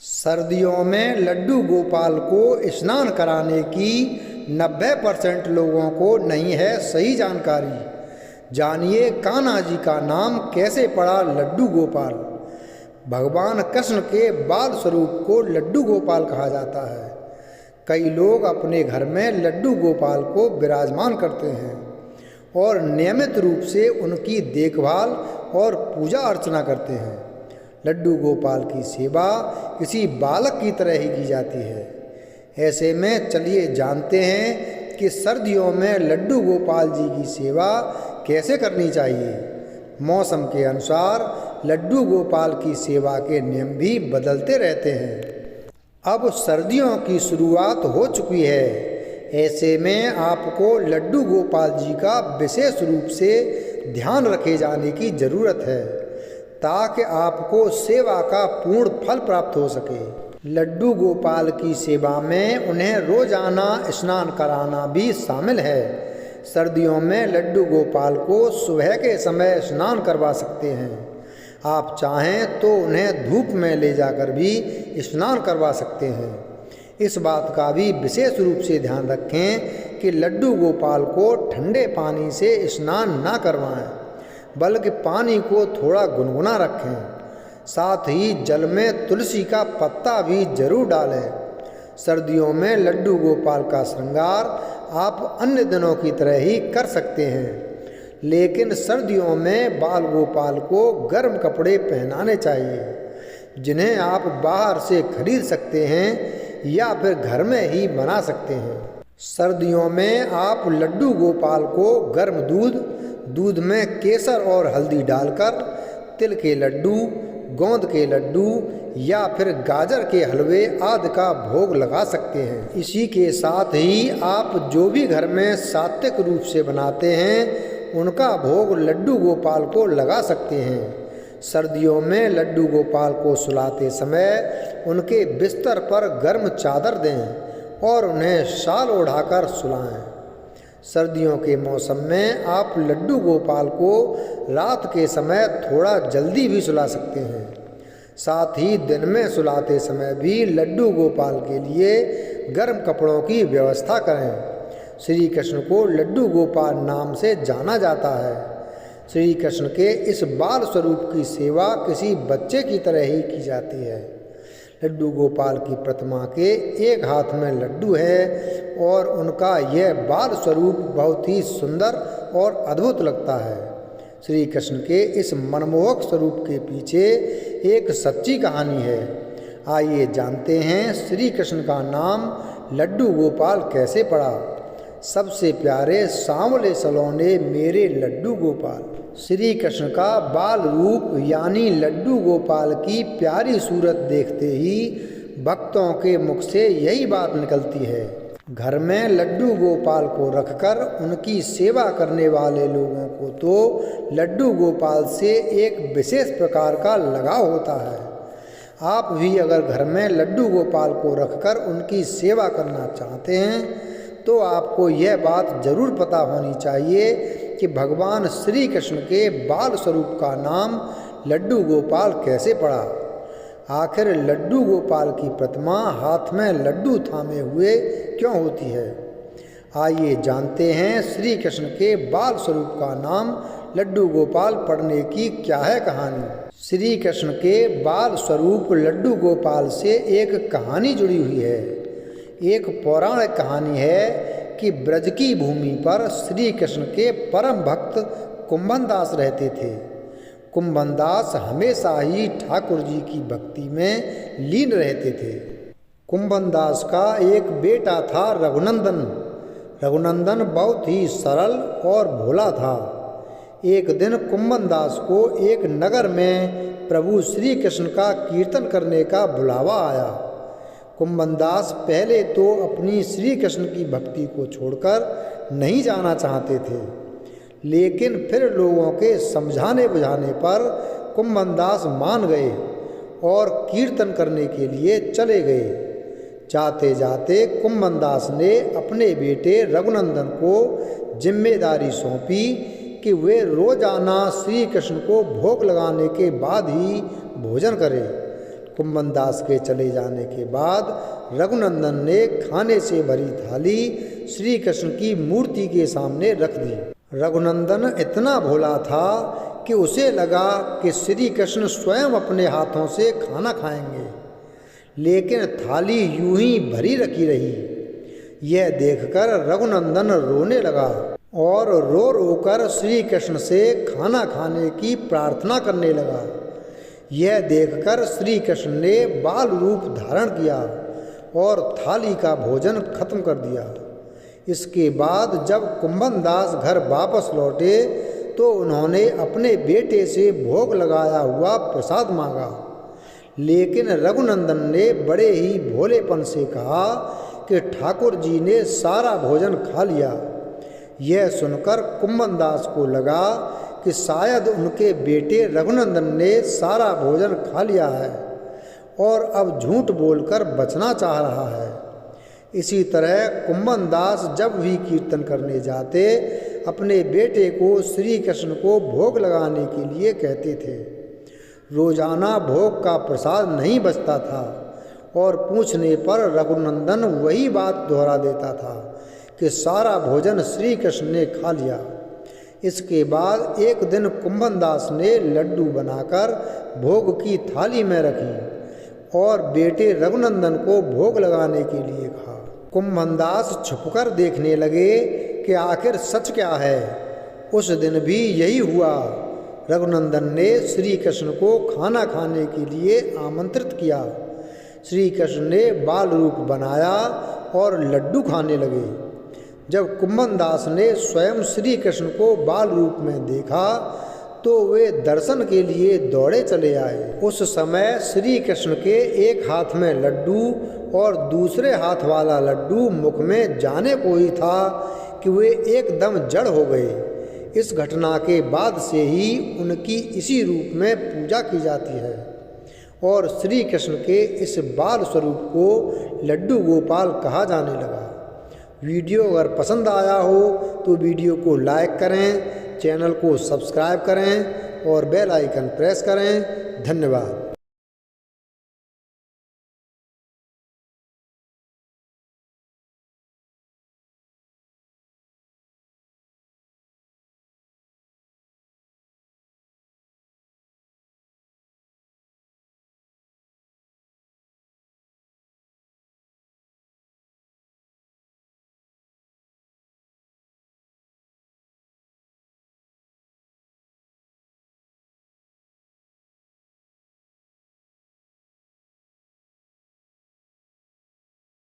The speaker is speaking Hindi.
सर्दियों में लड्डू गोपाल को स्नान कराने की 90% लोगों को नहीं है सही जानकारी। जानिए कान्हा जी का नाम कैसे पड़ा लड्डू गोपाल। भगवान कृष्ण के बाल स्वरूप को लड्डू गोपाल कहा जाता है। कई लोग अपने घर में लड्डू गोपाल को विराजमान करते हैं और नियमित रूप से उनकी देखभाल और पूजा अर्चना करते हैं। लड्डू गोपाल की सेवा किसी बालक की तरह ही की जाती है। ऐसे में चलिए जानते हैं कि सर्दियों में लड्डू गोपाल जी की सेवा कैसे करनी चाहिए। मौसम के अनुसार लड्डू गोपाल की सेवा के नियम भी बदलते रहते हैं। अब सर्दियों की शुरुआत हो चुकी है। ऐसे में आपको लड्डू गोपाल जी का विशेष रूप से ध्यान रखे जाने की ज़रूरत है ताकि आपको सेवा का पूर्ण फल प्राप्त हो सके। लड्डू गोपाल की सेवा में उन्हें रोजाना स्नान कराना भी शामिल है। सर्दियों में लड्डू गोपाल को सुबह के समय स्नान करवा सकते हैं। आप चाहें तो उन्हें धूप में ले जाकर भी स्नान करवा सकते हैं। इस बात का भी विशेष रूप से ध्यान रखें कि लड्डू गोपाल को ठंडे पानी से स्नान ना करवाएं, बल्कि पानी को थोड़ा गुनगुना रखें। साथ ही जल में तुलसी का पत्ता भी जरूर डालें। सर्दियों में लड्डू गोपाल का श्रृंगार आप अन्य दिनों की तरह ही कर सकते हैं, लेकिन सर्दियों में बाल गोपाल को गर्म कपड़े पहनाने चाहिए, जिन्हें आप बाहर से खरीद सकते हैं या फिर घर में ही बना सकते हैं। सर्दियों में आप लड्डू गोपाल को गर्म दूध में केसर और हल्दी डालकर तिल के लड्डू, गोंद के लड्डू या फिर गाजर के हलवे आदि का भोग लगा सकते हैं। इसी के साथ ही आप जो भी घर में सात्विक रूप से बनाते हैं उनका भोग लड्डू गोपाल को लगा सकते हैं। सर्दियों में लड्डू गोपाल को सुलाते समय उनके बिस्तर पर गर्म चादर दें और उन्हें शाल ओढ़ाकर सुलाएं। सर्दियों के मौसम में आप लड्डू गोपाल को रात के समय थोड़ा जल्दी भी सुला सकते हैं। साथ ही दिन में सुलाते समय भी लड्डू गोपाल के लिए गर्म कपड़ों की व्यवस्था करें। श्री कृष्ण को लड्डू गोपाल नाम से जाना जाता है। श्री कृष्ण के इस बाल स्वरूप की सेवा किसी बच्चे की तरह ही की जाती है। लड्डू गोपाल की प्रतिमा के एक हाथ में लड्डू है और उनका यह बाल स्वरूप बहुत ही सुंदर और अद्भुत लगता है। श्री कृष्ण के इस मनमोहक स्वरूप के पीछे एक सच्ची कहानी है। आइए जानते हैं श्री कृष्ण का नाम लड्डू गोपाल कैसे पड़ा। सबसे प्यारे सांवले सलोने मेरे लड्डू गोपाल। श्री कृष्ण का बाल रूप यानी लड्डू गोपाल की प्यारी सूरत देखते ही भक्तों के मुख से यही बात निकलती है। घर में लड्डू गोपाल को रखकर उनकी सेवा करने वाले लोगों को तो लड्डू गोपाल से एक विशेष प्रकार का लगाव होता है। आप भी अगर घर में लड्डू गोपाल को रखकर उनकी सेवा करना चाहते हैं तो आपको यह बात जरूर पता होनी चाहिए कि भगवान श्री कृष्ण के बाल स्वरूप का नाम लड्डू गोपाल कैसे पड़ा। आखिर लड्डू गोपाल की प्रतिमा हाथ में लड्डू थामे हुए क्यों होती है। आइए जानते हैं श्री कृष्ण के बाल स्वरूप का नाम लड्डू गोपाल पड़ने की क्या है कहानी। श्री कृष्ण के बाल स्वरूप लड्डू गोपाल से एक कहानी जुड़ी हुई है। एक पौराणिक कहानी है कि ब्रज की भूमि पर श्री कृष्ण के परम भक्त कुंभनदास रहते थे। कुंभनदास हमेशा ही ठाकुर जी की भक्ति में लीन रहते थे। कुंभनदास का एक बेटा था रघुनंदन। रघुनंदन बहुत ही सरल और भोला था। एक दिन कुंभनदास को एक नगर में प्रभु श्री कृष्ण का कीर्तन करने का बुलावा आया। कुंभनदास पहले तो अपनी श्री कृष्ण की भक्ति को छोड़कर नहीं जाना चाहते थे, लेकिन फिर लोगों के समझाने बुझाने पर कुंभनदास मान गए और कीर्तन करने के लिए चले गए। जाते जाते कुंभनदास ने अपने बेटे रघुनंदन को जिम्मेदारी सौंपी कि वे रोजाना श्री कृष्ण को भोग लगाने के बाद ही भोजन करें। कुंभनदास के चले जाने के बाद रघुनंदन ने खाने से भरी थाली श्री कृष्ण की मूर्ति के सामने रख दी। रघुनंदन इतना भोला था कि उसे लगा कि श्री कृष्ण स्वयं अपने हाथों से खाना खाएंगे, लेकिन थाली यूं ही भरी रखी रही। यह देखकर रघुनंदन रोने लगा और रो रोकर श्री कृष्ण से खाना खाने की प्रार्थना करने लगा। यह देखकर श्री कृष्ण ने बाल रूप धारण किया और थाली का भोजन खत्म कर दिया। इसके बाद जब कुंभनदास घर वापस लौटे तो उन्होंने अपने बेटे से भोग लगाया हुआ प्रसाद मांगा, लेकिन रघुनंदन ने बड़े ही भोलेपन से कहा कि ठाकुर जी ने सारा भोजन खा लिया। यह सुनकर कुंभनदास को लगा कि शायद उनके बेटे रघुनंदन ने सारा भोजन खा लिया है और अब झूठ बोलकर बचना चाह रहा है। इसी तरह कुंभनदास जब भी कीर्तन करने जाते अपने बेटे को श्री कृष्ण को भोग लगाने के लिए कहते थे। रोजाना भोग का प्रसाद नहीं बचता था और पूछने पर रघुनंदन वही बात दोहरा देता था कि सारा भोजन श्री कृष्ण ने खा लिया। इसके बाद एक दिन कुंभनदास ने लड्डू बनाकर भोग की थाली में रखी और बेटे रघुनंदन को भोग लगाने के लिए कहा। कुंभनदास छुपकर देखने लगे कि आखिर सच क्या है। उस दिन भी यही हुआ। रघुनंदन ने श्री कृष्ण को खाना खाने के लिए आमंत्रित किया। श्री कृष्ण ने बाल रूप बनाया और लड्डू खाने लगे। जब कुंभनदास ने स्वयं श्री कृष्ण को बाल रूप में देखा तो वे दर्शन के लिए दौड़े चले आए। उस समय श्री कृष्ण के एक हाथ में लड्डू और दूसरे हाथ वाला लड्डू मुख में जाने को ही था कि वे एकदम जड़ हो गए। इस घटना के बाद से ही उनकी इसी रूप में पूजा की जाती है और श्री कृष्ण के इस बाल स्वरूप को लड्डू गोपाल कहा जाने लगा। वीडियो अगर पसंद आया हो तो वीडियो को लाइक करें, चैनल को सब्सक्राइब करें और बेल आइकन प्रेस करें। धन्यवाद।